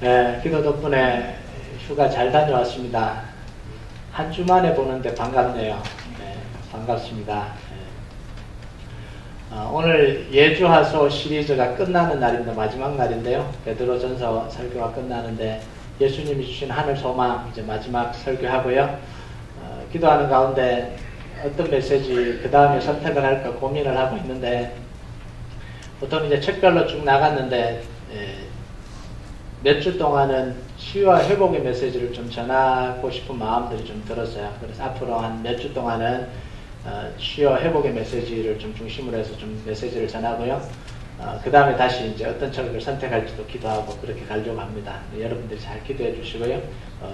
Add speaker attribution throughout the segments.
Speaker 1: 네, 기도 덕분에 휴가 잘 다녀왔습니다. 한 주 만에 보는데 반갑네요. 네, 반갑습니다. 네. 오늘 예주하소 시리즈가 끝나는 날입니다. 마지막 날인데요. 베드로전서 설교가 끝나는데 예수님이 주신 하늘 소망 이제 마지막 설교하고요. 기도하는 가운데 어떤 메시지 그 다음에 선택을 할까 고민을 하고 있는데 보통 이제 책별로 쭉 나갔는데 몇 주 동안은 치유와 회복의 메시지를 좀 전하고 싶은 마음들이 좀 들었어요. 그래서 앞으로 한 몇 주 동안은 치유와 회복의 메시지를 좀 중심으로 해서 좀 메시지를 전하고요. 그 다음에 다시 이제 어떤 책을 선택할지도 기도하고 그렇게 가려고 합니다. 여러분들이 잘 기도해 주시고요.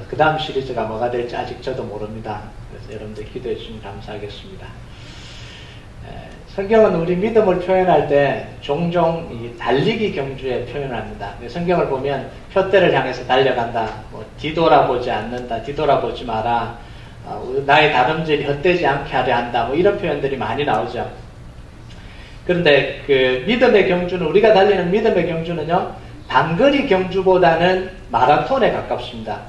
Speaker 1: 그 다음 시리즈가 뭐가 될지 아직 저도 모릅니다. 그래서 여러분들 기도해 주시면 감사하겠습니다. 성경은 우리 믿음을 표현할 때 종종 이 달리기 경주에 표현을 합니다. 성경을 보면 표대를 향해서 달려간다, 뭐 뒤돌아보지 않는다, 뒤돌아보지 마라, 나의 다름질이 헛되지 않게 하려 한다, 뭐 이런 표현들이 많이 나오죠. 그런데 그 믿음의 경주는, 우리가 달리는 믿음의 경주는요, 단거리 경주보다는 마라톤에 가깝습니다.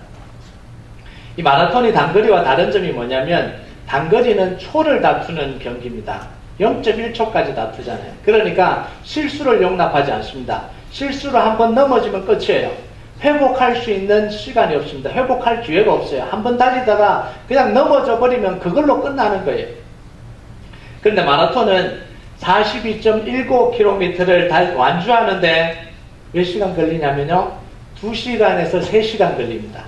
Speaker 1: 이 마라톤이 단거리와 다른 점이 뭐냐면, 단거리는 초를 다투는 경기입니다. 0.1초까지 다투잖아요. 그러니까 실수를 용납하지 않습니다. 실수로 한번 넘어지면 끝이에요. 회복할 수 있는 시간이 없습니다. 회복할 기회가 없어요. 한번 달리다가 그냥 넘어져 버리면 그걸로 끝나는 거예요. 그런데 마라톤은 42.19km를 완주하는데 몇 시간 걸리냐면요, 2시간에서 3시간 걸립니다.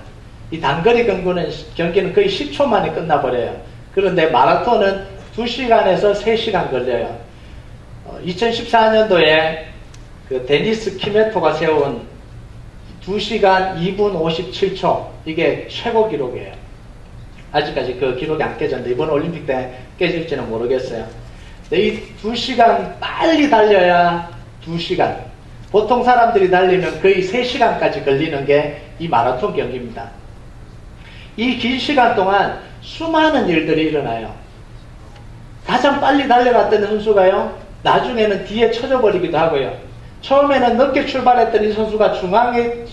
Speaker 1: 이 단거리 경기는 거의 10초 만에 끝나버려요. 그런데 마라톤은 2시간에서 3시간 걸려요. 2014년도에 그 데니스 키메토가 세운 2시간 2분 57초, 이게 최고 기록이에요. 아직까지 그 기록이 안 깨졌는데 이번 올림픽 때 깨질지는 모르겠어요. 근데 이 2시간 빨리 달려야 2시간. 보통 사람들이 달리면 거의 3시간까지 걸리는 게 이 마라톤 경기입니다. 이 긴 시간 동안 수많은 일들이 일어나요. 가장 빨리 달려갔던 선수가요, 나중에는 뒤에 쳐져버리기도 하고요. 처음에는 늦게 출발했던 이 선수가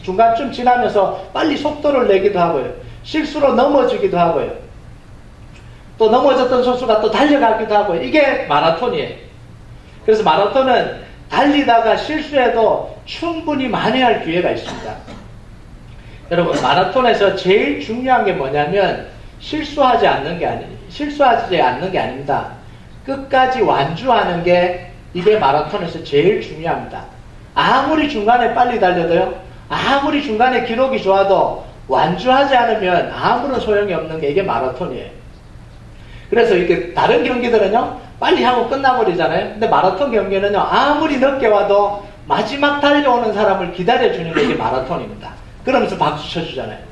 Speaker 1: 중간쯤 지나면서 빨리 속도를 내기도 하고요. 실수로 넘어지기도 하고요. 또 넘어졌던 선수가 또 달려가기도 하고요. 이게 마라톤이에요. 그래서 마라톤은 달리다가 실수해도 충분히 만회할 기회가 있습니다. 여러분, 마라톤에서 제일 중요한 게 뭐냐면 실수하지 않는 게 아닙니다. 끝까지 완주하는 게 이게 마라톤에서 제일 중요합니다. 아무리 중간에 빨리 달려도요, 아무리 중간에 기록이 좋아도 완주하지 않으면 아무런 소용이 없는 게 이게 마라톤이에요. 그래서 이렇게 다른 경기들은요, 빨리 하고 끝나버리잖아요. 근데 마라톤 경기는요, 아무리 늦게 와도 마지막 달려오는 사람을 기다려주는 게 이게 마라톤입니다. 그러면서 박수 쳐주잖아요.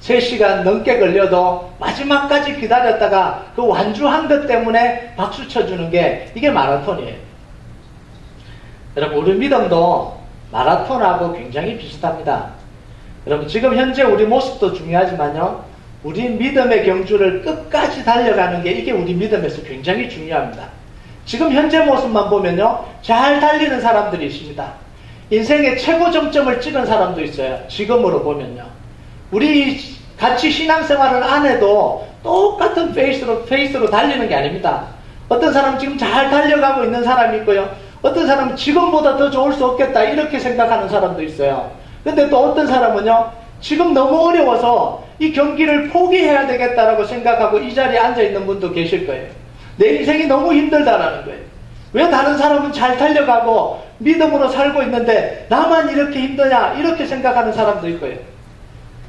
Speaker 1: 3시간 넘게 걸려도 마지막까지 기다렸다가 그 완주한 것 때문에 박수 쳐주는 게 이게 마라톤이에요. 여러분, 우리 믿음도 마라톤하고 굉장히 비슷합니다. 여러분, 지금 현재 우리 모습도 중요하지만요, 우리 믿음의 경주를 끝까지 달려가는 게 이게 우리 믿음에서 굉장히 중요합니다. 지금 현재 모습만 보면요, 잘 달리는 사람들이 있습니다. 인생의 최고 정점을 찍은 사람도 있어요. 지금으로 보면요. 우리 같이 신앙생활을 안 해도 똑같은 페이스로 달리는 게 아닙니다. 어떤 사람은 지금 잘 달려가고 있는 사람이 있고요. 어떤 사람은 지금보다 더 좋을 수 없겠다 이렇게 생각하는 사람도 있어요. 근데 또 어떤 사람은요, 지금 너무 어려워서 이 경기를 포기해야 되겠다라고 생각하고 이 자리에 앉아있는 분도 계실 거예요. 내 인생이 너무 힘들다라는 거예요. 왜 다른 사람은 잘 달려가고 믿음으로 살고 있는데 나만 이렇게 힘드냐 이렇게 생각하는 사람도 있고요.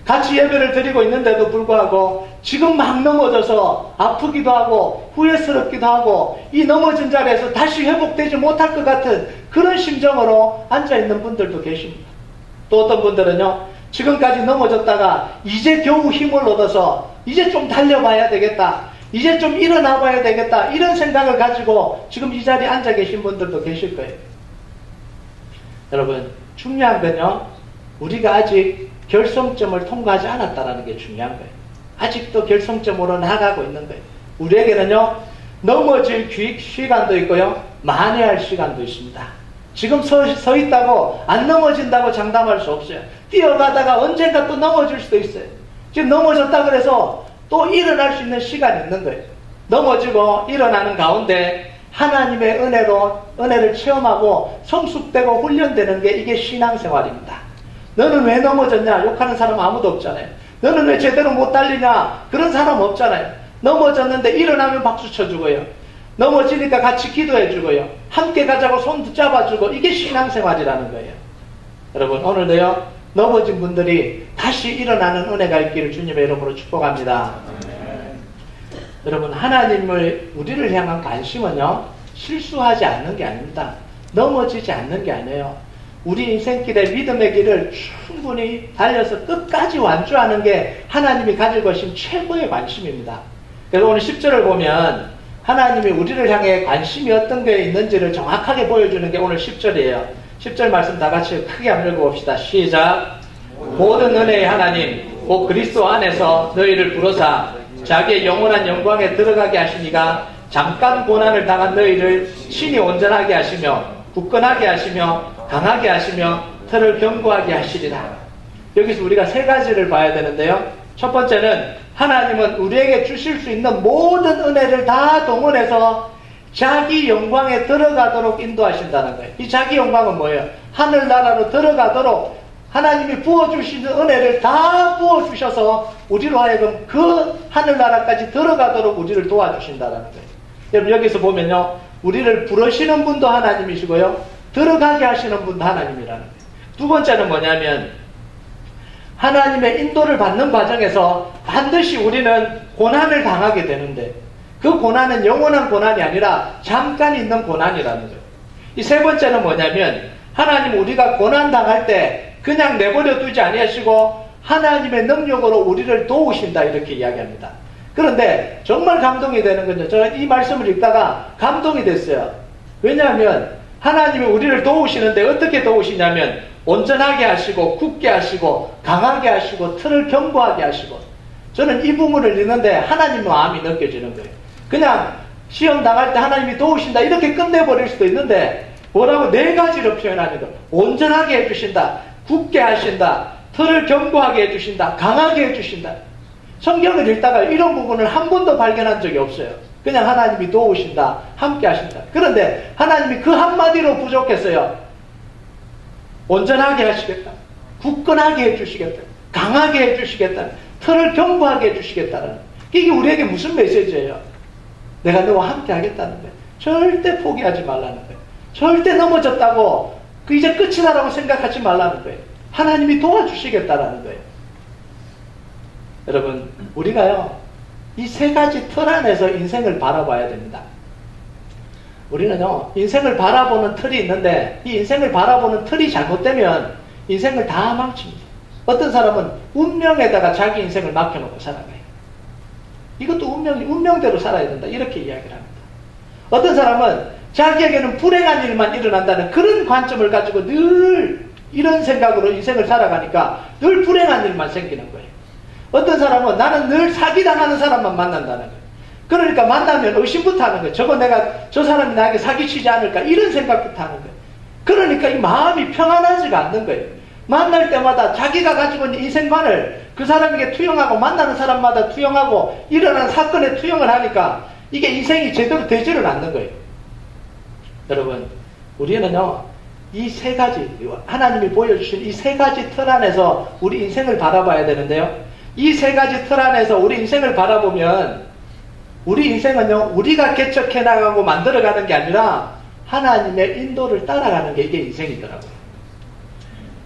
Speaker 1: 같이 예배를 드리고 있는데도 불구하고 지금 막 넘어져서 아프기도 하고 후회스럽기도 하고 이 넘어진 자리에서 다시 회복되지 못할 것 같은 그런 심정으로 앉아있는 분들도 계십니다. 또 어떤 분들은요, 지금까지 넘어졌다가 이제 겨우 힘을 얻어서 이제 좀 달려봐야 되겠다, 이제 좀 일어나 봐야 되겠다 이런 생각을 가지고 지금 이 자리에 앉아 계신 분들도 계실 거예요. 여러분, 중요한 건요, 우리가 아직 결성점을 통과하지 않았다는 게 중요한 거예요. 아직도 결성점으로 나아가고 있는 거예요. 우리에게는요, 넘어질 시간도 있고요, 만회할 시간도 있습니다. 지금 서 있다고 안 넘어진다고 장담할 수 없어요. 뛰어가다가 언젠가 또 넘어질 수도 있어요. 지금 넘어졌다 그래서 또 일어날 수 있는 시간이 있는 거예요. 넘어지고 일어나는 가운데 하나님의 은혜를 체험하고 성숙되고 훈련되는 게 이게 신앙생활입니다. 너는 왜 넘어졌냐? 욕하는 사람 아무도 없잖아요. 너는 왜 제대로 못 달리냐? 그런 사람 없잖아요. 넘어졌는데 일어나면 박수 쳐주고요. 넘어지니까 같이 기도해주고요. 함께 가자고 손 붙잡아주고, 이게 신앙생활이라는 거예요. 여러분, 오늘도요, 넘어진 분들이 다시 일어나는 은혜가 있기를 주님의 이름으로 축복합니다. 여러분, 하나님을, 우리를 향한 관심은요, 실수하지 않는 게 아닙니다. 넘어지지 않는 게 아니에요. 우리 인생길의 믿음의 길을 충분히 달려서 끝까지 완주하는 게 하나님이 가지고 계신 최고의 관심입니다. 그래서 오늘 10절을 보면 하나님이 우리를 향해 관심이 어떤 게 있는지를 정확하게 보여주는 게 오늘 10절이에요. 10절 말씀 다 같이 크게 한번 읽어봅시다. 시작. 모든 은혜의 하나님 곧 그리스도 안에서 너희를 부르사 자기의 영원한 영광에 들어가게 하시니가 잠깐 고난을 당한 너희를 친히 온전하게 하시며 굳건하게 하시며 강하게 하시며 털을 견고하게 하시리라. 여기서 우리가 세 가지를 봐야 되는데요. 첫 번째는 하나님은 우리에게 주실 수 있는 모든 은혜를 다 동원해서 자기 영광에 들어가도록 인도하신다는 거예요. 이 자기 영광은 뭐예요? 하늘나라로 들어가도록 하나님이 부어주시는 은혜를 다 부어주셔서 우리로 하여금 그 하늘나라까지 들어가도록 우리를 도와주신다는 거예요. 여러분, 여기서 보면요, 우리를 부르시는 분도 하나님이시고요, 들어가게 하시는 분도 하나님이라는 거예요. 두 번째는 뭐냐면 하나님의 인도를 받는 과정에서 반드시 우리는 고난을 당하게 되는데 그 고난은 영원한 고난이 아니라 잠깐 있는 고난이라는 거예요. 이 세 번째는 뭐냐면 하나님 우리가 고난 당할 때 그냥 내버려 두지 아니하시고 하나님의 능력으로 우리를 도우신다, 이렇게 이야기합니다. 그런데 정말 감동이 되는 건요, 저는 이 말씀을 읽다가 감동이 됐어요. 왜냐하면 하나님이 우리를 도우시는데 어떻게 도우시냐면 온전하게 하시고 굳게 하시고 강하게 하시고 털을 견고하게 하시고, 저는 이 부분을 읽는데 하나님의 마음이 느껴지는 거예요. 그냥 시험 당할 때 하나님이 도우신다 이렇게 끝내버릴 수도 있는데 뭐라고 네 가지로 표현하는 거예요. 온전하게 해주신다, 굳게 하신다, 털을 견고하게 해주신다, 강하게 해주신다. 성경을 읽다가 이런 부분을 한 번도 발견한 적이 없어요. 그냥 하나님이 도우신다, 함께 하신다. 그런데 하나님이 그 한마디로 부족했어요. 온전하게 하시겠다, 굳건하게 해주시겠다, 강하게 해주시겠다, 털을 견고하게 해주시겠다는, 이게 우리에게 무슨 메시지예요? 내가 너와 함께 하겠다는 거예요. 절대 포기하지 말라는 거예요. 절대 넘어졌다고 그 이제 끝이다라고 생각하지 말라는 거예요. 하나님이 도와주시겠다라는 거예요. 여러분, 우리가요, 이 세 가지 틀 안에서 인생을 바라봐야 됩니다. 우리는요, 인생을 바라보는 틀이 있는데 이 인생을 바라보는 틀이 잘못되면 인생을 다 망칩니다. 어떤 사람은 운명에다가 자기 인생을 맡겨놓고 살아가요. 이것도 운명대로 살아야 된다, 이렇게 이야기를 합니다. 어떤 사람은 자기에게는 불행한 일만 일어난다는 그런 관점을 가지고 늘 이런 생각으로 인생을 살아가니까 늘 불행한 일만 생기는 거예요. 어떤 사람은 나는 늘 사기당하는 사람만 만난다는 거예요. 그러니까 만나면 의심부터 하는 거예요. 저 사람이 나에게 사기치지 않을까, 이런 생각부터 하는 거예요. 그러니까 이 마음이 평안하지가 않는 거예요. 만날 때마다 자기가 가지고 있는 인생관을 그 사람에게 투영하고 만나는 사람마다 투영하고 일어나는 사건에 투영을 하니까 이게 인생이 제대로 되지를 않는 거예요. 여러분, 우리는요, 이 세 가지, 하나님이 보여주신 이 세 가지 틀 안에서 우리 인생을 바라봐야 되는데요, 이 세 가지 틀 안에서 우리 인생을 바라보면 우리 인생은요, 우리가 개척해 나가고 만들어가는 게 아니라 하나님의 인도를 따라가는 게 이게 인생이더라고요.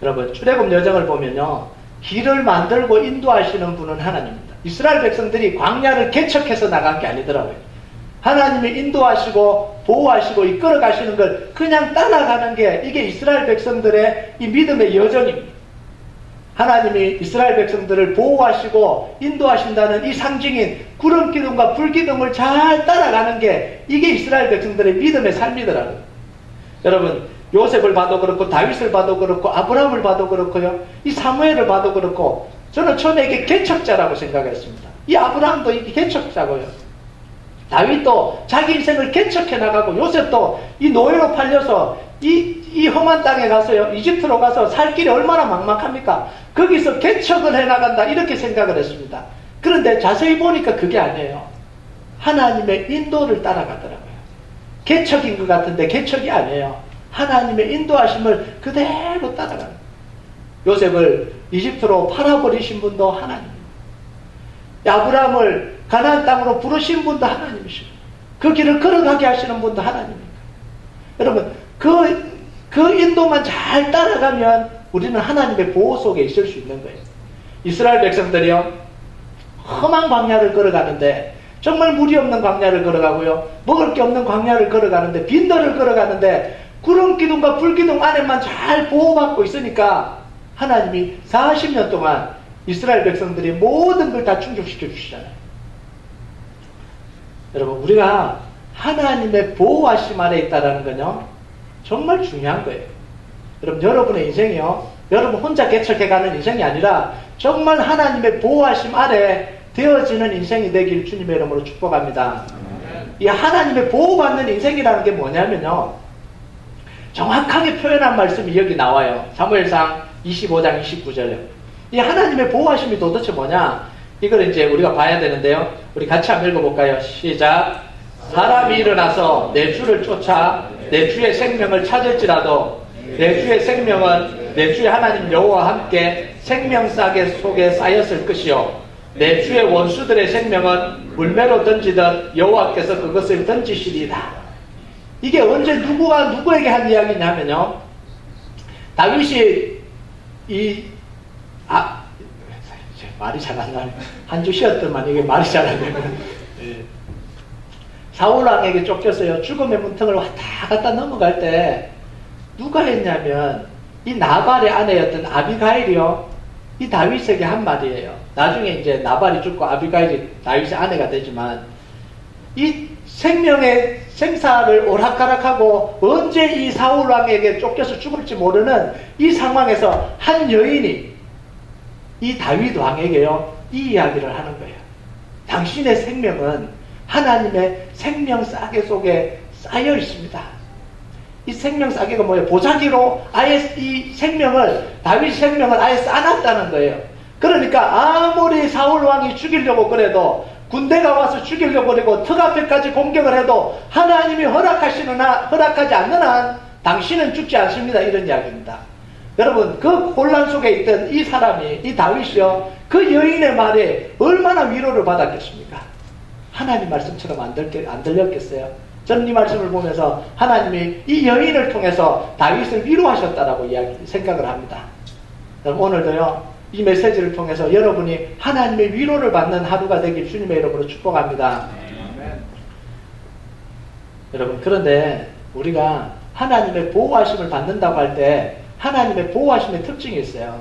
Speaker 1: 여러분, 출애굽 여정을 보면요, 길을 만들고 인도하시는 분은 하나님입니다. 이스라엘 백성들이 광야를 개척해서 나간 게 아니더라고요. 하나님이 인도하시고 보호하시고 이끌어 가시는 걸 그냥 따라가는 게 이게 이스라엘 백성들의 이 믿음의 여정입니다. 하나님이 이스라엘 백성들을 보호하시고 인도하신다는 이 상징인 구름 기둥과 불 기둥을 잘 따라가는 게 이게 이스라엘 백성들의 믿음의 삶이더라고요. 여러분, 요셉을 봐도 그렇고 다윗을 봐도 그렇고 아브라함을 봐도 그렇고요, 이 사무엘을 봐도 그렇고, 저는 처음에 이게 개척자라고 생각했습니다. 이 아브라함도 이게 개척자고요, 다윗도 자기 인생을 개척해 나가고, 요셉도 이 노예로 팔려서 이 이 험한 땅에 가서요, 이집트로 가서 살 길이 얼마나 막막합니까? 거기서 개척을 해나간다, 이렇게 생각을 했습니다. 그런데 자세히 보니까 그게 아니에요. 하나님의 인도를 따라가더라고요. 개척인 것 같은데 개척이 아니에요. 하나님의 인도하심을 그대로 따라가는. 요셉을 이집트로 팔아버리신 분도 하나님입니다. 아브라함을 가나안 땅으로 부르신 분도 하나님이시고, 그 길을 걸어가게 하시는 분도 하나님입니다. 여러분, 그 인도만 잘 따라가면 우리는 하나님의 보호 속에 있을 수 있는 거예요. 이스라엘 백성들이요, 험한 광야를 걸어가는데, 정말 물이 없는 광야를 걸어가고요, 먹을 게 없는 광야를 걸어가는데, 빈들을 걸어가는데, 구름 기둥과 불 기둥 안에만 잘 보호받고 있으니까 하나님이 40년 동안 이스라엘 백성들이 모든 걸 다 충족시켜 주시잖아요. 여러분, 우리가 하나님의 보호하심 아래 있다는 건요, 정말 중요한 거예요. 여러분, 여러분의 인생이요, 여러분 혼자 개척해가는 인생이 아니라 정말 하나님의 보호하심 아래 되어지는 인생이 되길 주님의 이름으로 축복합니다. 이 하나님의 보호받는 인생이라는 게 뭐냐면요, 정확하게 표현한 말씀이 여기 나와요. 사무엘상 25장 29절에. 이 하나님의 보호하심이 도대체 뭐냐? 이걸 이제 우리가 봐야 되는데요. 우리 같이 한번 읽어볼까요? 시작. 사람이 일어나서 내 주를 쫓아 내 주의 생명을 찾을지라도 내 주의 생명은 내 주의 하나님 여호와와 함께 생명싸개 속에 쌓였을 것이요, 내 주의 원수들의 생명은 물매로 던지던 여호와께서 그것을 던지시리이다. 이게 언제 누구가 누구에게 한 이야기냐면요, 다윗이 말이 잘 안 나네. 한 주 쉬었더만 이게 말이 잘 안 되면. 사울왕에게 쫓겨서요, 죽음의 문턱을 왔다 갔다 넘어갈 때 누가 했냐면 이 나발의 아내였던 아비가일이요, 이 다윗에게 한 말이에요. 나중에 이제 나발이 죽고 아비가일이 다윗의 아내가 되지만, 이 생명의 생사를 오락가락하고 언제 이 사울왕에게 쫓겨서 죽을지 모르는 이 상황에서 한 여인이 이 다윗 왕에게요, 이 이야기를 하는 거예요. 당신의 생명은 하나님의 생명 싸개 속에 쌓여 있습니다. 이 생명 싸개가 뭐예요? 보자기로 아예 이 생명을, 다윗 생명을 아예 쌓아놨다는 거예요. 그러니까 아무리 사울왕이 죽이려고 그래도, 군대가 와서 죽이려고 그러고 턱 앞에까지 공격을 해도 하나님이 허락하지 않는 한 당신은 죽지 않습니다, 이런 이야기입니다. 여러분, 그 혼란 속에 있던 이 사람이, 이 다윗이요, 그 여인의 말에 얼마나 위로를 받았겠습니까? 하나님 말씀처럼 안 들렸겠어요? 저는 이 말씀을 보면서 하나님이 이 여인을 통해서 다윗을 위로하셨다라고 생각을 합니다. 여러분, 오늘도요, 이 메시지를 통해서 여러분이 하나님의 위로를 받는 하루가 되길 주님의 이름으로 축복합니다. 여러분, 그런데 우리가 하나님의 보호하심을 받는다고 할 때 하나님의 보호하심의 특징이 있어요.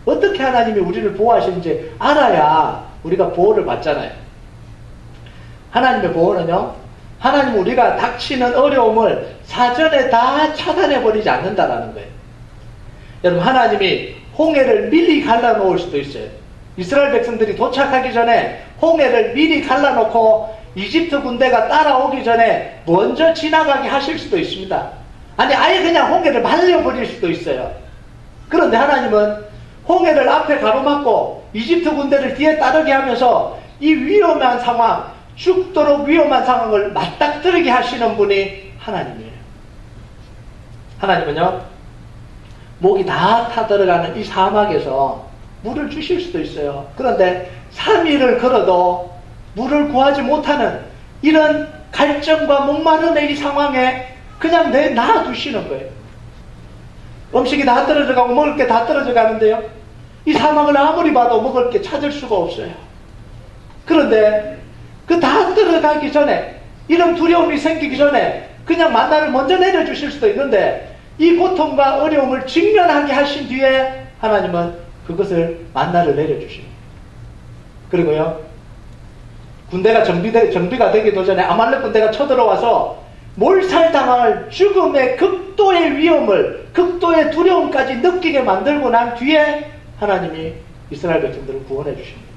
Speaker 1: 어떻게 하나님이 우리를 보호하시는지 알아야 우리가 보호를 받잖아요. 하나님의 보호는요, 하나님 우리가 닥치는 어려움을 사전에 다 차단해버리지 않는다라는 거예요. 여러분, 하나님이 홍해를 미리 갈라놓을 수도 있어요. 이스라엘 백성들이 도착하기 전에 홍해를 미리 갈라놓고 이집트 군대가 따라오기 전에 먼저 지나가게 하실 수도 있습니다. 아니, 아예 그냥 홍해를 말려버릴 수도 있어요. 그런데 하나님은 홍해를 앞에 가로막고 이집트 군대를 뒤에 따르게 하면서 이 위험한 상황, 죽도록 위험한 상황을 맞닥뜨리게 하시는 분이 하나님이에요. 하나님은요, 목이 다 타들어가는 이 사막에서 물을 주실 수도 있어요. 그런데 3일을 걸어도 물을 구하지 못하는 이런 갈증과 목마름의 이 상황에 그냥 놔두시는 거예요. 음식이 다 떨어져가고 먹을 게 다 떨어져가는데요, 이 사막을 아무리 봐도 먹을 게 찾을 수가 없어요. 그런데 그 다 떨어가기 전에, 이런 두려움이 생기기 전에 그냥 만나를 먼저 내려주실 수도 있는데, 이 고통과 어려움을 직면하게 하신 뒤에 하나님은 그것을 만나를 내려주십니다. 그리고요, 군대가 정비가 되기도 전에 아말렉 군대가 쳐들어와서 몰살당할 죽음의 극도의 위험을, 극도의 두려움까지 느끼게 만들고 난 뒤에 하나님이 이스라엘 백성들을 구원해 주십니다.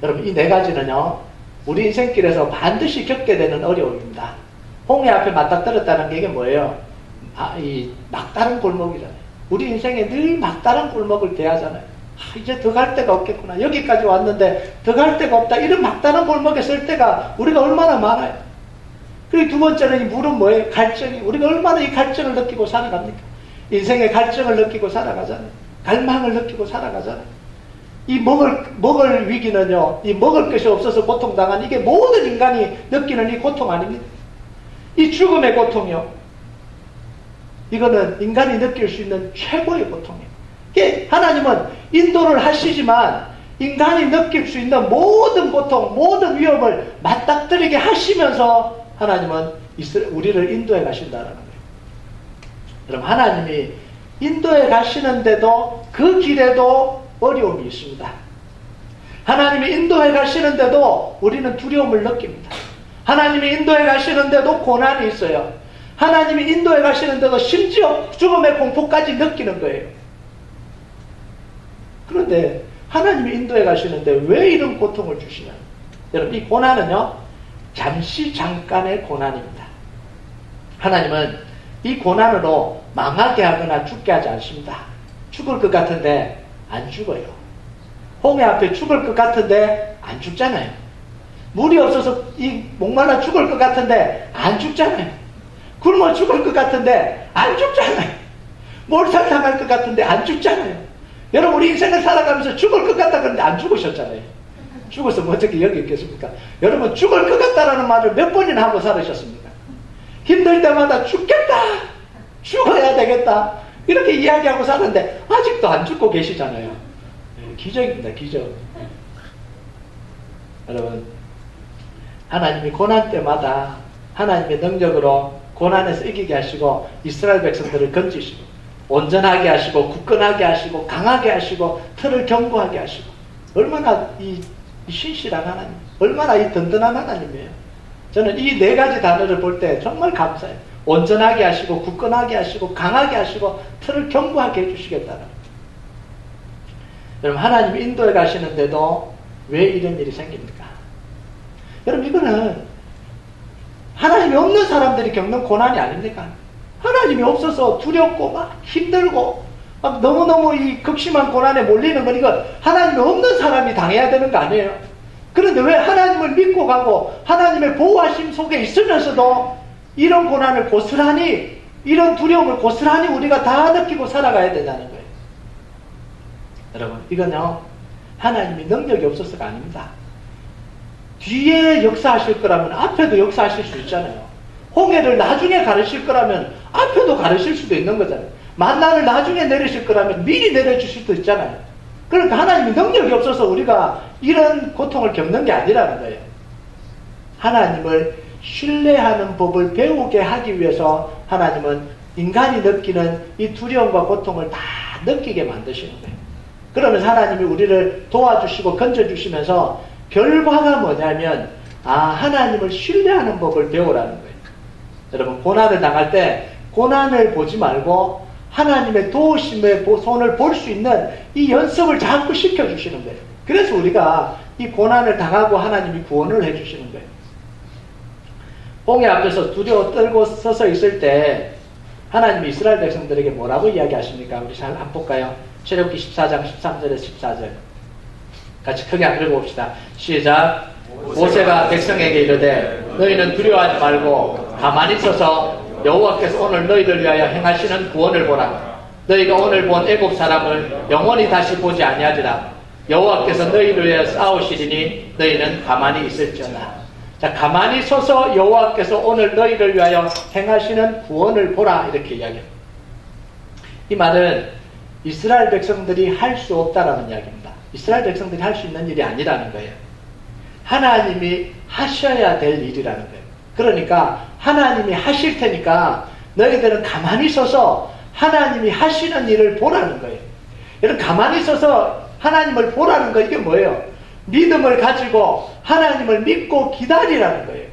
Speaker 1: 여러분, 이 네 가지는요, 우리 인생길에서 반드시 겪게 되는 어려움입니다. 홍해 앞에 맞닥뜨렸다는 게 이게 뭐예요? 이 막다른 골목이잖아요. 우리 인생에 늘 막다른 골목을 대하잖아요. 이제 더 갈 데가 없겠구나. 여기까지 왔는데 더 갈 데가 없다. 이런 막다른 골목에 설 때가 우리가 얼마나 많아요. 그리고 두 번째는 이 물은 뭐예요? 갈증이. 우리가 얼마나 이 갈증을 느끼고 살아갑니까? 인생의 갈증을 느끼고 살아가잖아요. 갈망을 느끼고 살아가잖아요. 이 먹을 위기는요, 이 먹을 것이 없어서 고통당한 이게 모든 인간이 느끼는 이 고통 아닙니다. 이 죽음의 고통이요. 이거는 인간이 느낄 수 있는 최고의 고통이에요. 하나님은 인도를 하시지만 인간이 느낄 수 있는 모든 고통, 모든 위험을 맞닥뜨리게 하시면서 하나님은 우리를 인도해 가신다는 거예요. 여러분, 하나님이 인도해 가시는데도 그 길에도 어려움이 있습니다. 하나님이 인도해 가시는데도 우리는 두려움을 느낍니다. 하나님이 인도해 가시는데도 고난이 있어요. 하나님이 인도해 가시는데도 심지어 죽음의 공포까지 느끼는 거예요. 그런데 하나님이 인도해 가시는데 왜 이런 고통을 주시냐? 여러분, 이 고난은요, 잠깐의 고난입니다. 하나님은 이 고난으로 망하게 하거나 죽게 하지 않습니다. 죽을 것 같은데 안 죽어요. 홍해 앞에 죽을 것 같은데 안 죽잖아요. 물이 없어서 이 목말라 죽을 것 같은데 안 죽잖아요. 굶어 죽을 것 같은데 안 죽잖아요. 몰살 당할 것 같은데 안 죽잖아요. 여러분, 우리 인생을 살아가면서 죽을 것 같다 그러는데 안 죽으셨잖아요. 죽었으면 어떻게 여기 있겠습니까? 여러분, 죽을 것 같다라는 말을 몇 번이나 하고 살으셨습니까? 힘들 때마다 죽겠다, 죽어야 되겠다, 이렇게 이야기하고 사는데 아직도 안 죽고 계시잖아요. 기적입니다, 기적. 여러분, 하나님이 고난 때마다 하나님의 능력으로 고난에서 이기게 하시고 이스라엘 백성들을 건지시고 온전하게 하시고 굳건하게 하시고 강하게 하시고 틀을 견고하게 하시고, 얼마나 이 신실한 하나님, 얼마나 이 든든한 하나님이에요. 저는 이 네 가지 단어를 볼 때 정말 감사해요. 온전하게 하시고 굳건하게 하시고 강하게 하시고 틀을 견고하게 해주시겠다는. 여러분, 하나님이 인도해 가시는데도 왜 이런 일이 생깁니까? 여러분, 이거는 하나님이 없는 사람들이 겪는 고난이 아닙니까? 하나님이 없어서 두렵고 막 힘들고 막 너무너무 이 극심한 고난에 몰리는 건 이거 하나님이 없는 사람이 당해야 되는 거 아니에요? 그런데 왜 하나님을 믿고 가고 하나님의 보호하심 속에 있으면서도 이런 고난을 고스란히, 이런 두려움을 고스란히 우리가 다 느끼고 살아가야 되냐는 거예요. 여러분, 이건요, 하나님이 능력이 없어서가 아닙니다. 뒤에 역사하실 거라면 앞에도 역사하실 수 있잖아요. 홍해를 나중에 가르칠 거라면 앞에도 가르칠 수도 있는 거잖아요. 만나를 나중에 내리실 거라면 미리 내려주실 수도 있잖아요. 그러니까 하나님이 능력이 없어서 우리가 이런 고통을 겪는 게 아니라는 거예요. 하나님을 신뢰하는 법을 배우게 하기 위해서 하나님은 인간이 느끼는 이 두려움과 고통을 다 느끼게 만드시는 거예요. 그러면서 하나님이 우리를 도와주시고 건져주시면서 결과가 뭐냐면, 하나님을 신뢰하는 법을 배우라는 거예요. 여러분, 고난을 당할 때 고난을 보지 말고 하나님의 도우심의 손을 볼 수 있는 이 연습을 자꾸 시켜주시는 거예요. 그래서 우리가 이 고난을 당하고 하나님이 구원을 해주시는 거예요. 홍해 앞에서 두려워 떨고 서서 있을 때 하나님이 이스라엘 백성들에게 뭐라고 이야기하십니까? 우리 잘 한번 볼까요? 출애굽기 14장 13절에서 14절 같이 크게 한번 읽어봅시다. 시작. 모세가 백성에게 이르되 너희는 두려워하지 말고 가만히 서서 여호와께서 오늘 너희를 위하여 행하시는 구원을 보라. 너희가 오늘 본 애국 사람을 영원히 다시 보지 아니하리라. 여호와께서 너희를 위하여 싸우시리니 너희는 가만히 있을지어다. 자, 가만히 서서 여호와께서 오늘 너희를 위하여 행하시는 구원을 보라, 이렇게 이야기합니다. 이 말은 이스라엘 백성들이 할 수 없다라는 이야기입니다. 이스라엘 백성들이 할 수 있는 일이 아니라는 거예요. 하나님이 하셔야 될 일이라는 거예요. 그러니까 하나님이 하실 테니까 너희들은 가만히 서서 하나님이 하시는 일을 보라는 거예요. 여러분, 가만히 서서 하나님을 보라는 거, 이게 뭐예요? 믿음을 가지고 하나님을 믿고 기다리라는 거예요.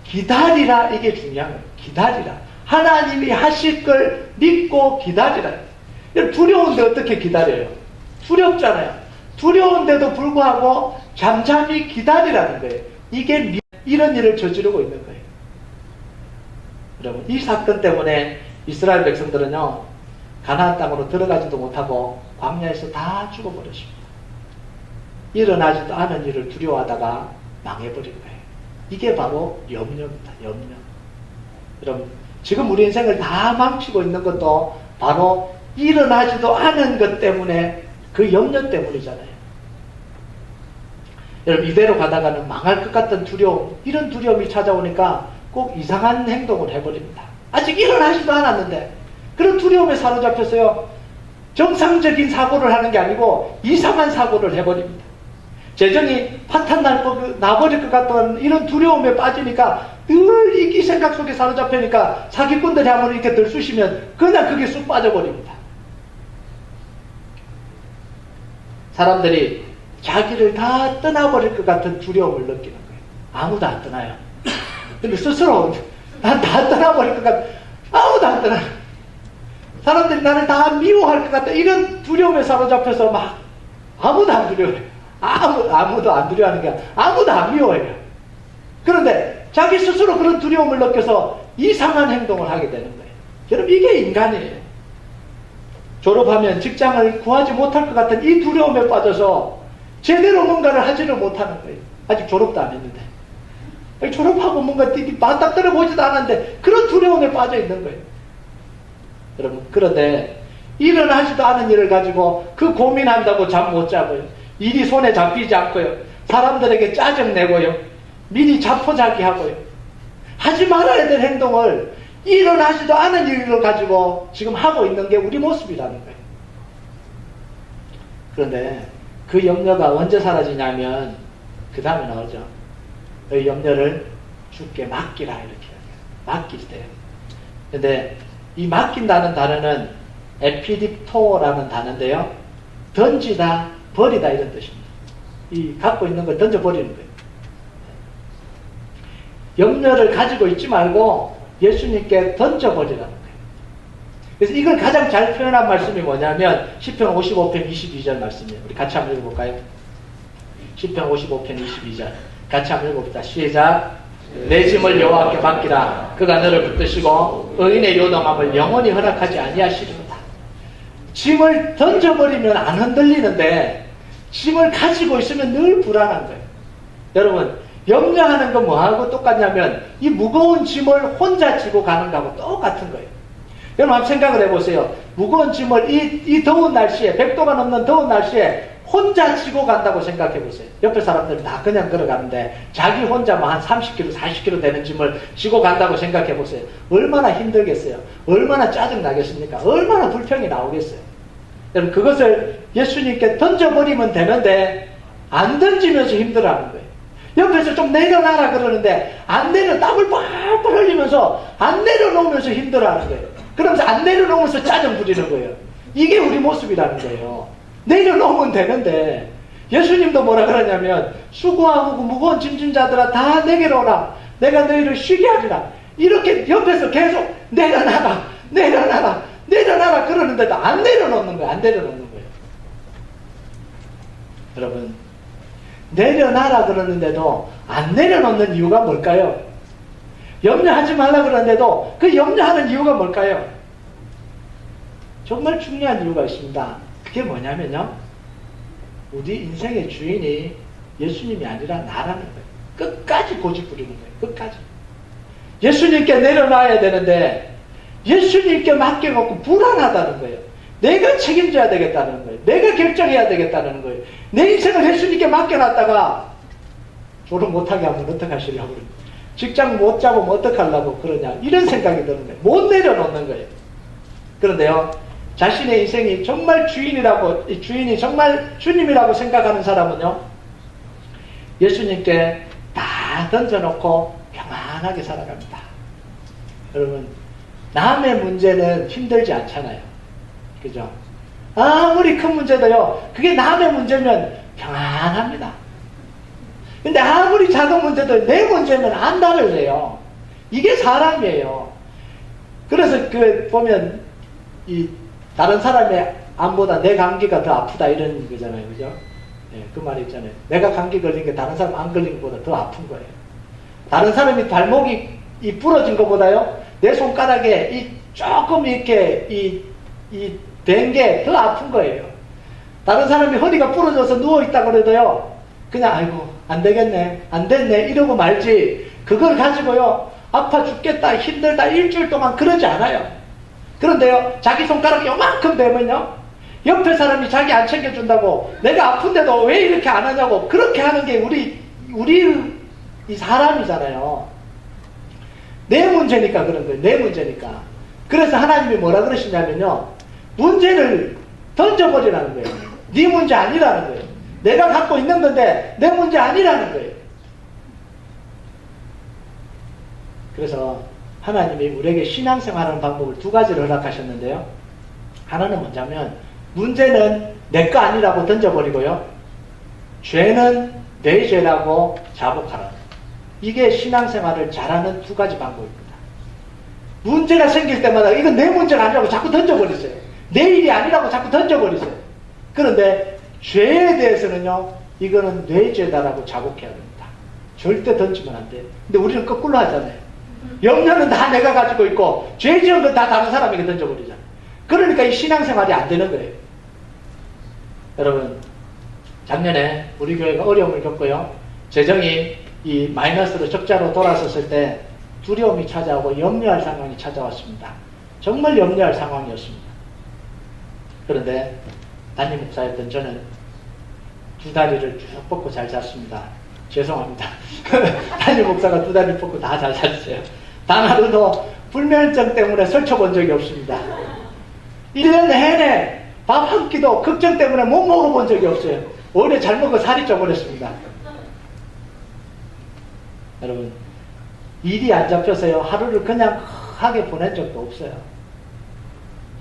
Speaker 1: 기다리라, 이게 중요한 거예요. 기다리라. 하나님이 하실 걸 믿고 기다리라. 여러분, 두려운데 어떻게 기다려요? 두렵잖아요. 두려운데도 불구하고 잠잠히 기다리라는 거예요. 이게 이런 일을 저지르고 있는 거예요. 여러분, 이 사건 때문에 이스라엘 백성들은요, 가나안 땅으로 들어가지도 못하고 광야에서 다 죽어버렸습니다. 일어나지도 않은 일을 두려워하다가 망해버린 거예요. 이게 바로 염려입니다. 염려. 여러분, 지금 우리 인생을 다 망치고 있는 것도 바로 일어나지도 않은 것 때문에, 그 염려 때문이잖아요. 여러분, 이대로 가다가는 망할 것 같은 두려움, 이런 두려움이 찾아오니까 꼭 이상한 행동을 해버립니다. 아직 일어나지도 않았는데 그런 두려움에 사로잡혀서요, 정상적인 사고를 하는 게 아니고 이상한 사고를 해버립니다. 재정이 파탄 나버릴 것 같은 이런 두려움에 빠지니까 늘 이 생각 속에 사로잡히니까 사기꾼들이 한번 이렇게 들쑤시면 그냥 그게 쑥 빠져버립니다. 사람들이 자기를 다 떠나버릴 것 같은 두려움을 느끼는 거예요. 아무도 안 떠나요. 근데 스스로 난 다 떠나버릴 것 같아. 아무도 안 떠나. 사람들이 나를 다 미워할 것 같다. 이런 두려움에 사로잡혀서 막 아무도 안 두려워해요. 아무도 안 두려워하는 게 아니라 아무도 안 미워해요. 그런데 자기 스스로 그런 두려움을 느껴서 이상한 행동을 하게 되는 거예요. 여러분, 이게 인간이에요. 졸업하면 직장을 구하지 못할 것 같은 이 두려움에 빠져서 제대로 뭔가를 하지를 못하는 거예요. 아직 졸업도 안 했는데. 졸업하고 뭔가 맞닥뜨려 보지도 않았는데 그런 두려움에 빠져 있는 거예요. 여러분, 그런데 일어나지도 않은 일을 가지고 그 고민한다고 잠 못 자고요. 일이 손에 잡히지 않고요. 사람들에게 짜증내고요. 미리 자포자기하고요. 하지 말아야 될 행동을 일어나지도 않은 일을 가지고 지금 하고 있는 게 우리 모습이라는 거예요. 그런데 그 염려가 언제 사라지냐면 그 다음에 나오죠. 그 염려를 주께 맡기라, 이렇게 맡길 때. 근데 이 맡긴다는 단어는 에피딥토라는 단어인데요, 던지다, 버리다 이런 뜻입니다. 이 갖고 있는 걸 던져버리는 거예요. 염려를 가지고 있지 말고 예수님께 던져버리라는 거예요. 그래서 이걸 가장 잘 표현한 말씀이 뭐냐면 시편 55편 22절 말씀이에요. 우리 같이 한번 읽어볼까요? 시편 55편 22절 같이 한번 읽어봅시다. 시작. 내 짐을 여호와께 맡기라. 그가 너를 붙드시고 의인의 요동함을 영원히 허락하지 아니하시리로다. 짐을 던져버리면 안 흔들리는데 짐을 가지고 있으면 늘 불안한 거예요. 여러분, 염려하는 건 뭐하고 똑같냐면 이 무거운 짐을 혼자 지고 가는 거하고 똑같은 거예요. 여러분, 한번 생각을 해보세요. 무거운 짐을 이 더운 날씨에, 100도가 넘는 더운 날씨에 혼자 지고 간다고 생각해 보세요. 옆에 사람들은 다 그냥 걸어가는데 자기 혼자만 한 30kg, 40kg 되는 짐을 지고 간다고 생각해 보세요. 얼마나 힘들겠어요? 얼마나 짜증 나겠습니까? 얼마나 불평이 나오겠어요? 여러분, 그것을 예수님께 던져버리면 되는데 안 던지면서 힘들어하는 거예요. 옆에서 좀 내려놔라 그러는데 안 땀을 뻘뻘 흘리면서 안 내려놓으면서 힘들어하는 거예요. 그러면서 안 내려놓으면서 짜증 부리는 거예요. 이게 우리 모습이라는 거예요. 내려놓으면 되는데 예수님도 뭐라 그러냐면 수고하고 무거운 짐진 자들아 다 내게로 오라. 내가 너희를 쉬게 하리라. 이렇게 옆에서 계속 내려놔라 그러는데도 안 내려놓는 거예요. 안 내려놓는 거예요. 여러분, 내려놔라 그러는데도 안 내려놓는 이유가 뭘까요? 염려하지 말라 그러는데도 그 염려하는 이유가 뭘까요? 정말 중요한 이유가 있습니다. 그게 뭐냐면요, 우리 인생의 주인이 예수님이 아니라 나라는 거예요. 끝까지 고집 부리는 거예요. 끝까지. 예수님께 내려놔야 되는데 예수님께 맡겨놓고 불안하다는 거예요. 내가 책임져야 되겠다는 거예요. 내가 결정해야 되겠다는 거예요. 내 인생을 예수님께 맡겨놨다가 졸업 못하게 하면 어떡하시려고 그래요. 직장 못 잡으면 어떡하려고 그러냐, 이런 생각이 드는 거예요. 못 내려놓는 거예요. 그런데요, 자신의 인생이 정말 주인이 정말 주님이라고 생각하는 사람은요, 예수님께 다 던져놓고 평안하게 살아갑니다. 여러분, 남의 문제는 힘들지 않잖아요. 그죠? 아무리 큰 문제도요, 그게 남의 문제면 평안합니다. 근데 아무리 작은 문제도 내 문제면 안달을 내요. 이게 사람이에요. 그래서 보면 다른 사람의 암보다 내 감기가 더 아프다 이런 거잖아요. 그죠? 네, 그 말이 있잖아요. 내가 감기 걸린 게 다른 사람 안 걸린 것보다 더 아픈 거예요. 다른 사람이 발목이 부러진 것보다요, 내 손가락에 조금 이렇게 된 게 더 아픈 거예요. 다른 사람이 허리가 부러져서 누워있다 그래도요, 그냥 아이고 안 되겠네 안 됐네 이러고 말지, 그걸 가지고요 아파 죽겠다 힘들다 일주일 동안 그러지 않아요. 그런데요 자기 손가락이 요만큼 되면요 옆에 사람이 자기 안 챙겨준다고 내가 아픈데도 왜 이렇게 안 하냐고 그렇게 하는 게 우리 이 사람이잖아요. 내 문제니까 그런 거예요. 내 문제니까. 그래서 하나님이 뭐라 그러시냐면요, 문제를 던져버리라는 거예요. 네 문제 아니라는 거예요. 내가 갖고 있는 건데 내 문제 아니라는 거예요. 그래서 하나님이 우리에게 신앙생활하는 방법을 두 가지를 허락하셨는데요. 하나는 뭐냐면 문제는 내 거 아니라고 던져버리고요, 죄는 내 죄라고 자복하라. 이게 신앙생활을 잘하는 두 가지 방법입니다. 문제가 생길 때마다 이건 내 문제가 아니라고 자꾸 던져버리세요. 내 일이 아니라고 자꾸 던져버리세요. 그런데 죄에 대해서는요, 이거는 내 죄다라고 자복해야 됩니다. 절대 던지면 안 돼요. 근데 우리는 거꾸로 하잖아요. 염려는 다 내가 가지고 있고 죄 지은 건 다 다른 사람에게 던져버리잖아요. 그러니까 이 신앙생활이 안 되는 거예요. 여러분, 작년에 우리 교회가 어려움을 겪고요, 재정이 이 마이너스로 적자로 돌아섰을 때 두려움이 찾아오고 염려할 상황이 찾아왔습니다. 정말 염려할 상황이었습니다. 그런데 담임 목사였던 저는 두 다리를 쭉 뻗고 잘 잤습니다. 죄송합니다. 담임 목사가 두 다리를 뻗고 다 잘 잤어요. 단 하루도 불면증 때문에 설쳐본 적이 없습니다. 1년 내내 밥 한 끼도 걱정 때문에 못 먹어본 적이 없어요. 오히려 잘 먹어 살이 쪄버렸습니다. 여러분, 일이 안 잡혀서요 하루를 그냥 하게 보낸 적도 없어요.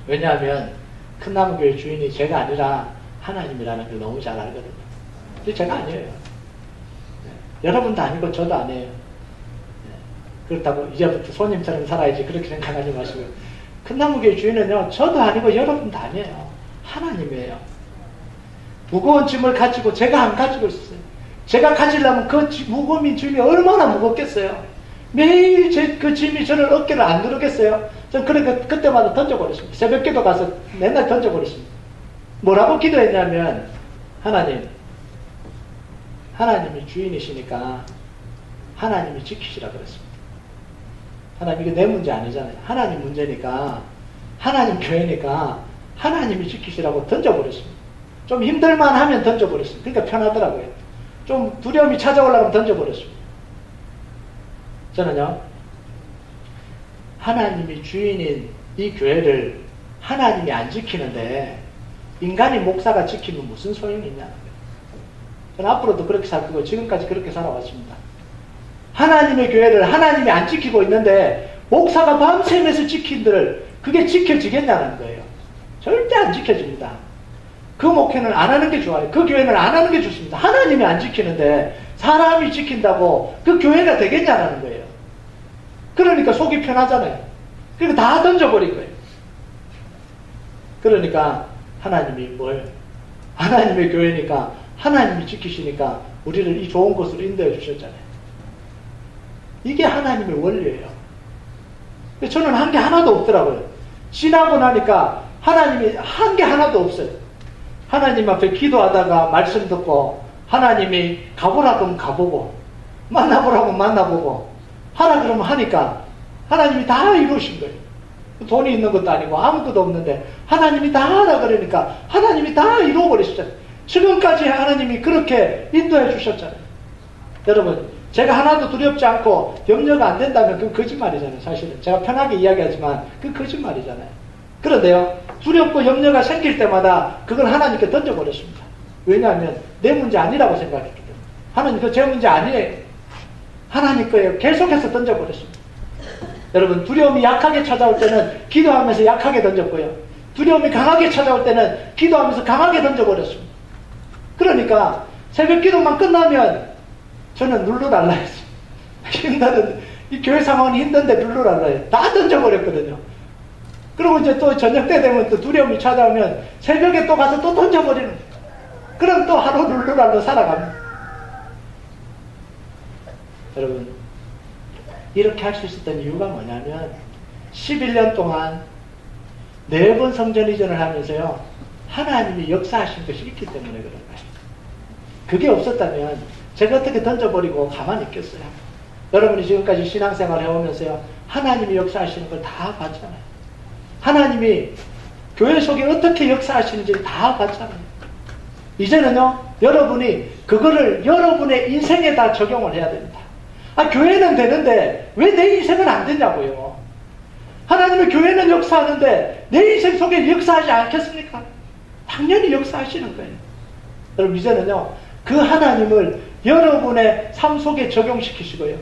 Speaker 1: 왜냐하면 큰나무교회 주인이 제가 아니라 하나님이라는 걸 너무 잘 알거든요. 제가 아니에요. 여러분도 아니고 저도 아니에요. 그렇다고 이제부터 손님처럼 살아야지 그렇게 생각하지 마시고, 큰나무교회 주인은요 저도 아니고 여러분도 아니에요. 하나님이에요. 무거운 짐을 가지고 제가 안 가지고 있어요. 제가 가지려면 그 무거운 짐이 얼마나 무겁겠어요. 매일 그 짐이 저를 어깨를 안 누르겠어요. 전 그러니까 그때마다 던져버렸습니다. 새벽기도 가서 맨날 던져버렸습니다. 뭐라고 기도했냐면, 하나님이 주인이시니까 하나님이 지키시라 그랬습니다. 하나님, 이게 내 문제 아니잖아요. 하나님 문제니까, 하나님 교회니까 하나님이 지키시라고 던져버렸습니다. 좀 힘들만 하면 던져버렸습니다. 그러니까 편하더라고요. 좀 두려움이 찾아오려면 던져버렸습니다. 저는요, 하나님이 주인인 이 교회를 하나님이 안 지키는데 인간이 목사가 지키면 무슨 소용이 있냐는 거예요. 저는 앞으로도 그렇게 살 거고 지금까지 그렇게 살아왔습니다. 하나님의 교회를 하나님이 안 지키고 있는데 목사가 밤새면서 지킨들 그게 지켜지겠냐는 거예요. 절대 안 지켜집니다. 그 목회는 안 하는 게 좋아요. 그 교회는 안 하는 게 좋습니다. 하나님이 안 지키는데 사람이 지킨다고 그 교회가 되겠냐는 거예요. 그러니까 속이 편하잖아요. 그러니까 다 던져버린 거예요. 그러니까 하나님이 하나님의 교회니까 하나님이 지키시니까 우리를 이 좋은 곳으로 인도해 주셨잖아요. 이게 하나님의 원리예요. 저는 한 게 하나도 없더라고요. 지나고 나니까 하나님이 한 게 하나도 없어요. 하나님 앞에 기도하다가 말씀 듣고 하나님이 가보라 그러면 가보고 만나보라고 만나보고 하라 그러면 하니까 하나님이 다 이루신 거예요. 돈이 있는 것도 아니고 아무것도 없는데 하나님이 다 하라 그러니까 하나님이 다 이루어버리셨잖아요. 지금까지 하나님이 그렇게 인도해 주셨잖아요. 여러분, 제가 하나도 두렵지 않고 염려가 안 된다면 그건 거짓말이잖아요. 사실은 제가 편하게 이야기하지만 그건 거짓말이잖아요. 그런데요, 두렵고 염려가 생길 때마다 그걸 하나님께 던져버렸습니다. 왜냐하면 내 문제 아니라고 생각했기 때문에. 하나님, 그거 제 문제 아니에요. 하나님 거예요. 계속해서 던져버렸습니다. 여러분, 두려움이 약하게 찾아올 때는 기도하면서 약하게 던졌고요, 두려움이 강하게 찾아올 때는 기도하면서 강하게 던져버렸습니다. 그러니까 새벽 기도만 끝나면 저는 룰루랄라 했어요. 힘든, 이 교회 상황이 힘든데 룰루랄라 해요. 다 던져버렸거든요. 그리고 이제 또 저녁 때 되면 또 두려움이 찾아오면 새벽에 또 가서 또 던져버리는 거예요. 그럼 또 하루 룰루랄라 살아갑니다. 여러분, 이렇게 할 수 있었던 이유가 뭐냐면 11년 동안 4번 성전 이전을 하면서요, 하나님이 역사하신 것이 있기 때문에 그런 거예요. 그게 없었다면 제가 어떻게 던져버리고 가만히 있겠어요? 여러분이 지금까지 신앙생활을 해오면서요, 하나님이 역사하시는 걸 다 봤잖아요. 하나님이 교회 속에 어떻게 역사하시는지 다 봤잖아요. 이제는요, 여러분이 그거를 여러분의 인생에다 적용을 해야 됩니다. 교회는 되는데 왜 내 인생은 안 되냐고요. 하나님의 교회는 역사하는데 내 인생 속에 역사하지 않겠습니까? 당연히 역사하시는 거예요. 여러분, 이제는요, 그 하나님을 여러분의 삶 속에 적용시키시고요,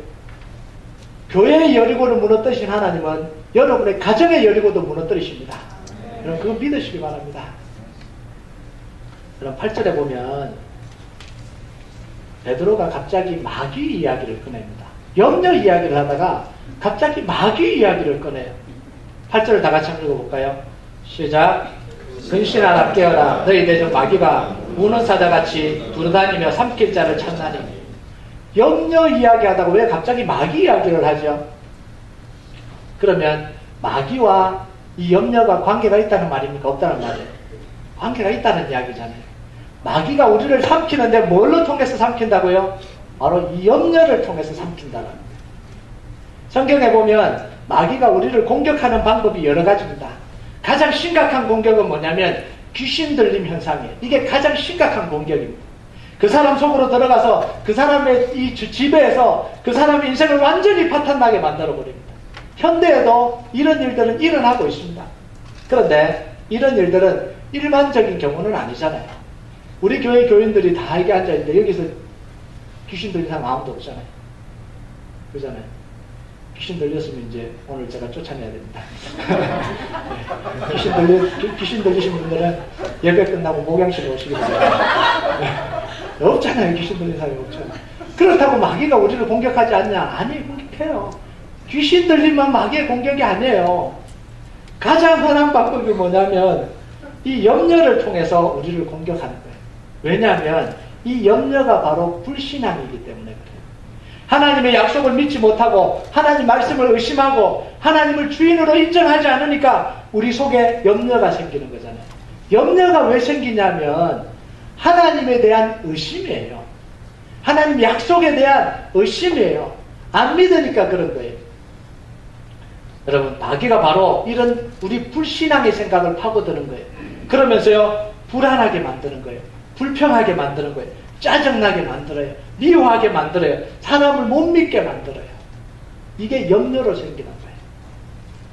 Speaker 1: 교회의 여리고를 무너뜨리신 하나님은 여러분의 가정의 여리고도 무너뜨리십니다. 여러분, 그거 믿으시기 바랍니다. 그럼 8절에 보면 베드로가 갑자기 마귀 이야기를 꺼냅니다. 염려 이야기를 하다가 갑자기 마귀 이야기를 꺼내요. 8절을 다 같이 한번 읽어볼까요? 시작. 근신하라 깨어라. 너희 대적 마귀가 우는 사자같이 두루다니며 삼킬 자를 찾나니. 염려 이야기하다가 왜 갑자기 마귀 이야기를 하죠? 그러면 마귀와 이 염려가 관계가 있다는 말입니까? 없다는 말이에요? 관계가 있다는 이야기잖아요. 마귀가 우리를 삼키는데 뭘로 통해서 삼킨다고요? 바로 이 염려를 통해서 삼킨다는 거예요. 성경에 보면 마귀가 우리를 공격하는 방법이 여러 가지입니다. 가장 심각한 공격은 뭐냐면 귀신 들림 현상이에요. 이게 가장 심각한 공격입니다. 그 사람 속으로 들어가서 그 사람의 이 지배해서 그 사람의 인생을 완전히 파탄나게 만들어버립니다. 현대에도 이런 일들은 일어나고 있습니다. 그런데 이런 일들은 일반적인 경우는 아니잖아요. 우리 교회 교인들이 다 여기 앉아있는데 여기서 귀신 들린 사람 아무도 없잖아요. 그러잖아요. 귀신 들렸으면 이제 오늘 제가 쫓아내야 됩니다. 귀신 들리신 분들은 예배 끝나고 목양실에 오시기 바랍니다. 없잖아요. 귀신 들린 사람이 없잖아요. 그렇다고 마귀가 우리를 공격하지 않냐? 아니, 공격해요. 귀신 들리면 마귀의 공격이 아니에요. 가장 흔한 방법이 뭐냐면 이 염려를 통해서 우리를 공격하는 거예요. 왜냐하면 이 염려가 바로 불신앙이기 때문에 그래요. 하나님의 약속을 믿지 못하고 하나님 말씀을 의심하고 하나님을 주인으로 인정하지 않으니까 우리 속에 염려가 생기는 거잖아요. 염려가 왜 생기냐면 하나님에 대한 의심이에요. 하나님 약속에 대한 의심이에요. 안 믿으니까 그런 거예요. 여러분, 마귀가 바로 이런 우리 불신앙의 생각을 파고드는 거예요. 그러면서요, 불안하게 만드는 거예요. 불평하게 만드는 거예요. 짜증나게 만들어요. 미워하게 만들어요. 사람을 못 믿게 만들어요. 이게 염려로 생기는 거예요.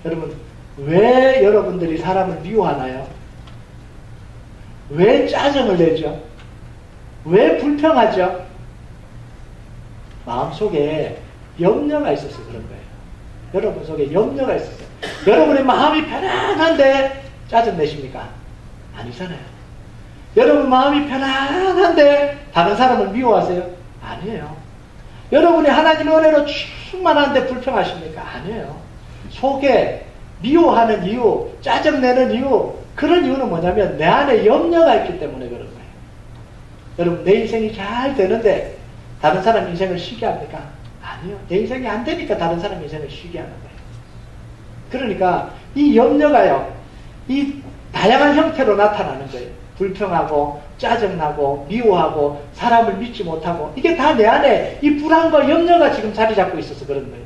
Speaker 1: 여러분, 왜 여러분들이 사람을 미워하나요? 왜 짜증을 내죠? 왜 불평하죠? 마음속에 염려가 있어서 그런 거예요. 여러분 속에 염려가 있었어요. 여러분의 마음이 편안한데 짜증 내십니까? 아니잖아요. 여러분 마음이 편안한데 다른 사람을 미워하세요? 아니에요. 여러분이 하나님의 은혜로 충만한데 불평하십니까? 아니에요. 속에 미워하는 이유, 짜증내는 이유, 그런 이유는 뭐냐면 내 안에 염려가 있기 때문에 그런 거예요. 여러분, 내 인생이 잘 되는데 다른 사람 인생을 쉬게 합니까? 아니요. 내 인생이 안 되니까 다른 사람 인생을 쉬게 하는 거예요. 그러니까 이 염려가요, 이 다양한 형태로 나타나는 거예요. 불평하고 짜증나고 미워하고 사람을 믿지 못하고, 이게 다 내 안에 이 불안과 염려가 지금 자리 잡고 있어서 그런 거예요.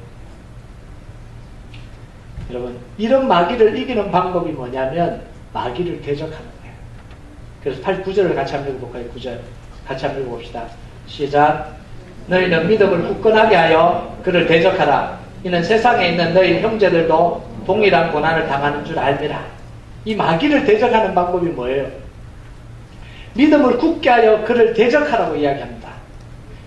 Speaker 1: 여러분, 이런 마귀를 이기는 방법이 뭐냐면 마귀를 대적하는 거예요. 그래서 9절을 같이 한번 읽어볼까요? 9절 같이 한번 읽어봅시다. 시작. 너희는 믿음을 굳건하게 하여 그를 대적하라. 이는 세상에 있는 너희 형제들도 동일한 고난을 당하는 줄 알미라. 이 마귀를 대적하는 방법이 뭐예요? 믿음을 굳게 하여 그를 대적하라고 이야기합니다.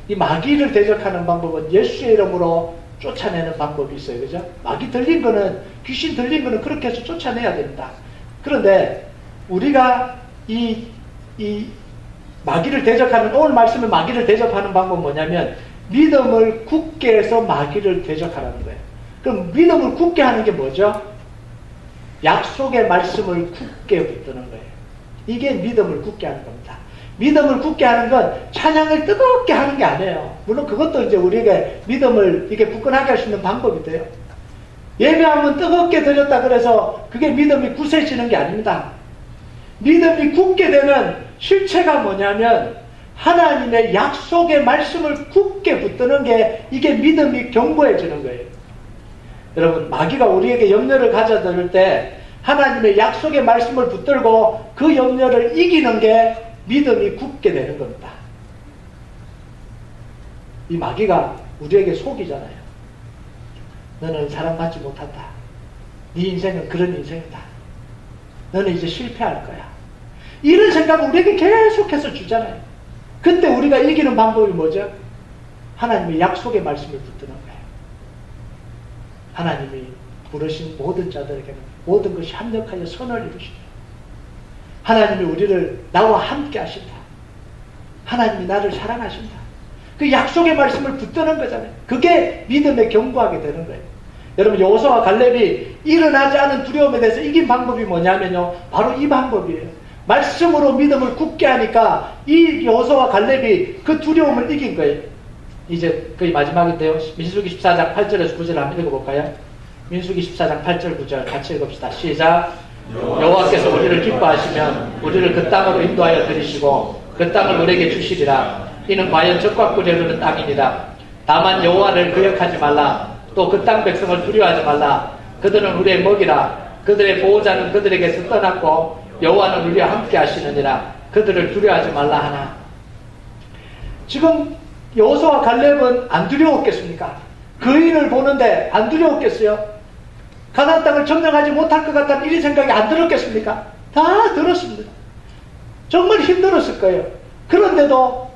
Speaker 1: 이 마귀를 대적하는 방법은 예수의 이름으로 쫓아내는 방법이 있어요. 그죠? 마귀 들린 거는, 귀신 들린 거는 그렇게 해서 쫓아내야 됩니다. 그런데 우리가 이 마귀를 대적하는, 오늘 말씀에 마귀를 대적하는 방법은 뭐냐면 믿음을 굳게 해서 마귀를 대적하라는 거예요. 그럼 믿음을 굳게 하는 게 뭐죠? 약속의 말씀을 굳게 붙드는 거예요. 이게 믿음을 굳게 하는 겁니다. 믿음을 굳게 하는 건 찬양을 뜨겁게 하는 게 아니에요. 물론 그것도 이제 우리에게 믿음을 이게 굳건하게 할 수 있는 방법이 돼요. 예배하면 뜨겁게 드렸다 그래서 그게 믿음이 굳세지는 게 아닙니다. 믿음이 굳게 되는 실체가 뭐냐면 하나님의 약속의 말씀을 굳게 붙드는 게 이게 믿음이 견고해지는 거예요. 여러분, 마귀가 우리에게 염려를 가져들 때 하나님의 약속의 말씀을 붙들고 그 염려를 이기는 게 믿음이 굳게 되는 겁니다. 이 마귀가 우리에게 속이잖아요. 너는 사랑받지 못한다. 네 인생은 그런 인생이다. 너는 이제 실패할 거야. 이런 생각을 우리에게 계속해서 주잖아요. 그때 우리가 이기는 방법이 뭐죠? 하나님의 약속의 말씀을 붙드는 거예요. 하나님이 부르신 모든 자들에게는 모든 것이 합력하여 선을 이루시다. 하나님이 우리를 나와 함께 하신다. 하나님이 나를 사랑하신다. 그 약속의 말씀을 붙드는 거잖아요. 그게 믿음에 견고하게 되는 거예요. 여러분, 여호수아와 갈렙이 일어나지 않은 두려움에 대해서 이긴 방법이 뭐냐면요, 바로 이 방법이에요. 말씀으로 믿음을 굳게 하니까 이 여호수아와 갈렙이 그 두려움을 이긴 거예요. 이제 거의 마지막인데요. 민수기 14장 8절에서 9절 한번 읽어볼까요? 민수기 14장 8절 9절 같이 읽읍시다. 시작. 여호와께서 우리를 기뻐하시면 우리를 그 땅으로 인도하여 들이시고 그 땅을 우리에게 주시리라. 이는 과연 적과 꿀이 흐르는 땅이니라. 다만 여호와를 거역하지 말라. 또 그 땅 백성을 두려워하지 말라. 그들은 우리의 먹이라. 그들의 보호자는 그들에게서 떠났고 여호와는 우리와 함께 하시느니라. 그들을 두려워하지 말라 하나. 지금 여호수아와 갈렙은 안 두려웠겠습니까? 거인을 보는데 안 두려웠겠어요? 가나안 땅을 점령하지 못할 것 같다는 이 생각이 안 들었겠습니까? 다 들었습니다. 정말 힘들었을 거예요. 그런데도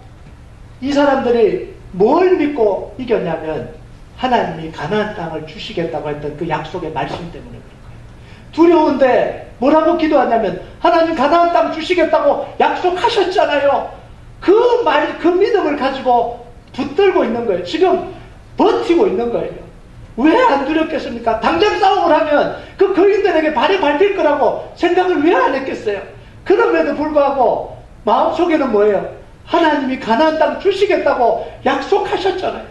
Speaker 1: 이 사람들이 뭘 믿고 이겼냐면 하나님이 가나안 땅을 주시겠다고 했던 그 약속의 말씀 때문에 그런 거예요. 두려운데 뭐라고 기도하냐면 하나님 가나안 땅 주시겠다고 약속하셨잖아요. 그 믿음을 가지고 붙들고 있는 거예요. 지금 버티고 있는 거예요. 왜 안 두렵겠습니까? 당장 싸움을 하면 그 거인들에게 발이 밟힐 거라고 생각을 왜 안 했겠어요? 그럼에도 불구하고 마음속에는 뭐예요? 하나님이 가나안 땅 주시겠다고 약속하셨잖아요.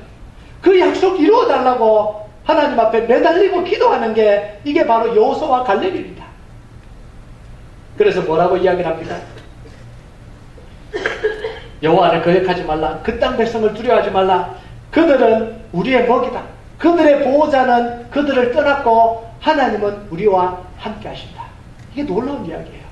Speaker 1: 그 약속 이루어달라고 하나님 앞에 매달리고 기도하는 게 이게 바로 여호수아와 갈렙입니다. 그래서 뭐라고 이야기를 합니다? 여호와를 거역하지 말라. 그 땅 백성을 두려워하지 말라. 그들은 우리의 먹이다. 그들의 보호자는 그들을 떠났고 하나님은 우리와 함께 하신다. 이게 놀라운 이야기예요.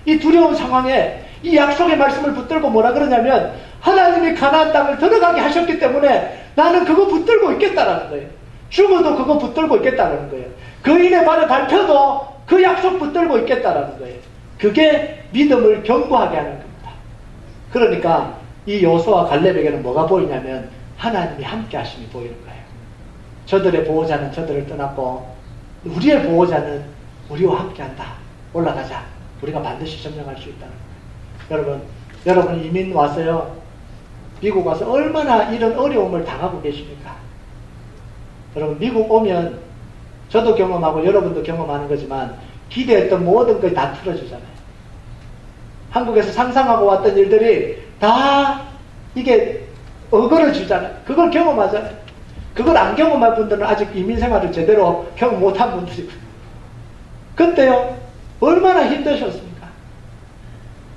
Speaker 1: 이 두려운 상황에 이 약속의 말씀을 붙들고 뭐라 그러냐면 하나님이 가나안 땅을 들어가게 하셨기 때문에 나는 그거 붙들고 있겠다라는 거예요. 죽어도 그거 붙들고 있겠다라는 거예요. 거인의 발에 밟혀도 그 약속 붙들고 있겠다라는 거예요. 그게 믿음을 견고하게 하는 겁니다. 그러니까 이 여호수아와 갈렙에게는 뭐가 보이냐면 하나님이 함께 하심이 보이는 거예요. 저들의 보호자는 저들을 떠났고 우리의 보호자는 우리와 함께 한다. 올라가자. 우리가 반드시 점령할 수 있다는 거예요. 여러분 이민 와서요. 미국 와서 얼마나 이런 어려움을 당하고 계십니까? 여러분 미국 오면 저도 경험하고 여러분도 경험하는 거지만 기대했던 모든 것이 다 틀어지잖아요. 한국에서 상상하고 왔던 일들이 다 이게 어그러지잖아요. 그걸 경험하잖아요. 그걸 안 경험한 분들은 아직 이민 생활을 제대로 경험 못한 분들이고. 그때요, 얼마나 힘드셨습니까?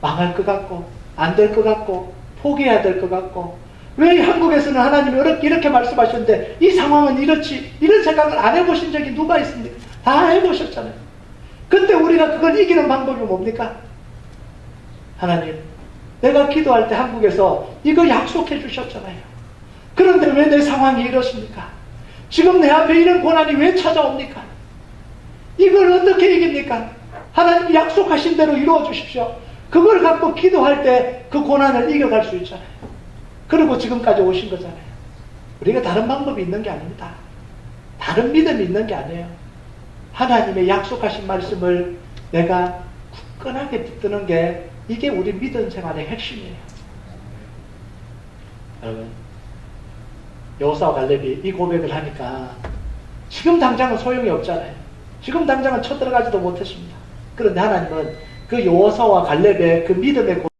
Speaker 1: 망할 것 같고, 안 될 것 같고, 포기해야 될 것 같고, 왜 한국에서는 하나님이 이렇게 말씀하셨는데, 이 상황은 이렇지, 이런 생각을 안 해보신 적이 누가 있습니까? 다 해보셨잖아요. 그때 우리가 그걸 이기는 방법이 뭡니까? 하나님, 내가 기도할 때 한국에서 이거 약속해 주셨잖아요. 그런데 왜 내 상황이 이렇습니까? 지금 내 앞에 이런 고난이 왜 찾아옵니까? 이걸 어떻게 이깁니까? 하나님 약속하신 대로 이루어 주십시오. 그걸 갖고 기도할 때 그 고난을 이겨갈 수 있잖아요. 그리고 지금까지 오신 거잖아요. 우리가 다른 방법이 있는 게 아닙니다. 다른 믿음이 있는 게 아니에요. 하나님의 약속하신 말씀을 내가 굳건하게 붙드는 게 이게 우리 믿음 생활의 핵심이에요. 여러분, 여호수아와 갈렙이 이 고백을 하니까 지금 당장은 소용이 없잖아요. 지금 당장은 쳐들어가지도 못했습니다. 그런데 하나님은 그 여호수아와 갈렙의 그 믿음의